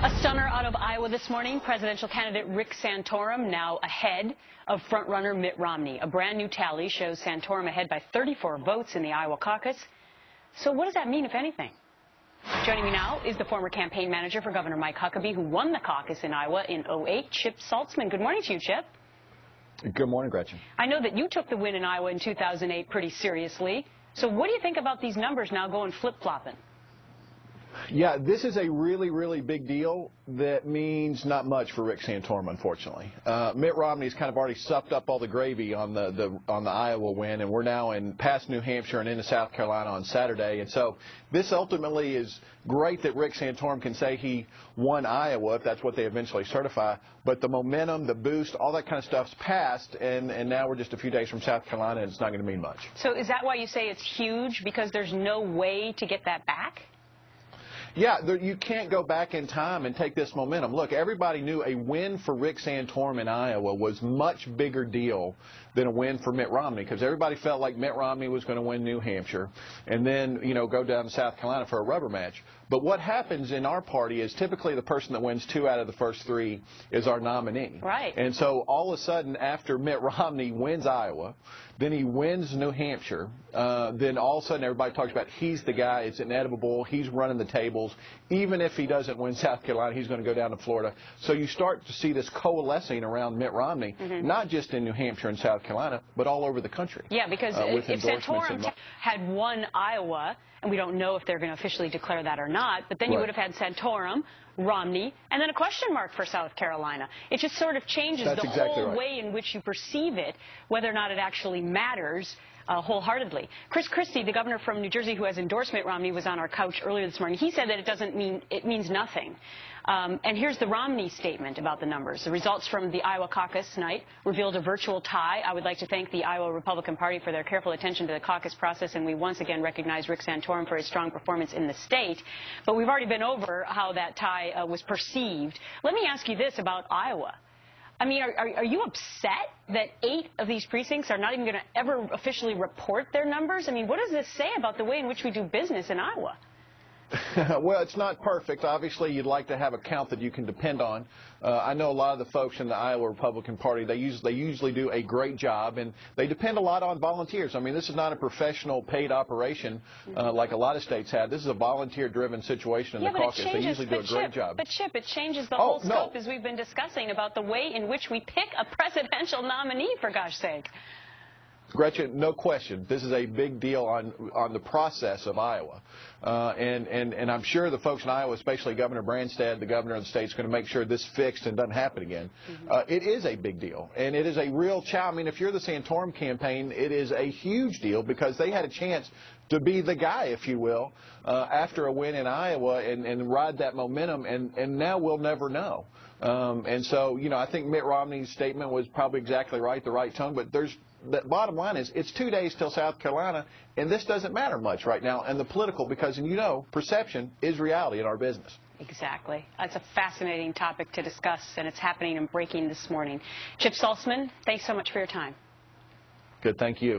A stunner out of Iowa this morning. Presidential candidate Rick Santorum now ahead of frontrunner Mitt Romney. A brand new tally shows Santorum ahead by 34 votes in the Iowa caucus. So what does that mean, if anything? Joining me now is the former campaign manager for Governor Mike Huckabee, who won the caucus in Iowa in '08, Chip Saltzman. Good morning to you, Chip. Good morning, Gretchen. I know that you took the win in Iowa in 2008 pretty seriously. So what do you think about these numbers now going flip-flopping? Yeah, this is a really, really big deal that means not much for Rick Santorum, unfortunately. Mitt Romney's kind of already supped up all the gravy on the Iowa win, and we're now past New Hampshire and into South Carolina on Saturday. And so this ultimately is great that Rick Santorum can say he won Iowa, if that's what they eventually certify. But the momentum, the boost, all that kind of stuff's passed, and now we're just a few days from South Carolina, and it's not going to mean much. So is that why you say it's huge, because there's no way to get that back? Yeah, you can't go back in time and take this momentum. Look, everybody knew a win for Rick Santorum in Iowa was much bigger deal than a win for Mitt Romney, because everybody felt like Mitt Romney was going to win New Hampshire and then, go down to South Carolina for a rubber match. But what happens in our party is typically the person that wins 2 out of the first 3 is our nominee. Right. And so all of a sudden, after Mitt Romney wins Iowa, then he wins New Hampshire, then all of a sudden everybody talks about he's the guy, it's inevitable, he's running the tables. Even if he doesn't win South Carolina, he's going to go down to Florida. So you start to see this coalescing around Mitt Romney, not just in New Hampshire and South Carolina, but all over the country. Yeah, because if Santorum had won Iowa, and we don't know if they're going to officially declare that or not, but then you would have had Santorum, Romney, and then a question mark for South Carolina. It just sort of changes the whole way in which you perceive it, whether or not it actually matters wholeheartedly. Chris Christie, the governor from New Jersey who has endorsed Mitt Romney, was on our couch earlier this morning. He said that it means nothing. And here's the Romney statement about the numbers. The results from the Iowa caucus tonight revealed a virtual tie. I would like to thank the Iowa Republican Party for their careful attention to the caucus process, and we once again recognize Rick Santorum for his strong performance in the state. But we've already been over how that tie was perceived. Let me ask you this about Iowa. I mean, are you upset that 8 of these precincts are not even going to ever officially report their numbers? I mean, what does this say about the way in which we do business in Iowa? Well, it's not perfect. Obviously, you'd like to have a count that you can depend on. I know a lot of the folks in the Iowa Republican Party, they usually do a great job, and they depend a lot on volunteers. I mean, this is not a professional paid operation like a lot of states have. This is a volunteer-driven situation in the caucus. They usually do a great job. But, Chip, it changes the whole scope, as we've been discussing, about the way in which we pick a presidential nominee, for gosh sake. Gretchen, no question, this is a big deal on the process of Iowa. And I'm sure the folks in Iowa, especially Governor Branstad, the governor of the state, is going to make sure this fixed and doesn't happen again. It is a big deal, and it is a real challenge. I mean, if you're the Santorum campaign, it is a huge deal because they had a chance to be the guy, if you will, after a win in Iowa and ride that momentum, and now we'll never know. And so, I think Mitt Romney's statement was probably exactly right, the right tone, but the bottom line is it's 2 days till South Carolina, and this doesn't matter much right now, and the political, because, perception is reality in our business. Exactly. That's a fascinating topic to discuss, and it's happening and breaking this morning. Chip Saltzman, thanks so much for your time. Good, thank you.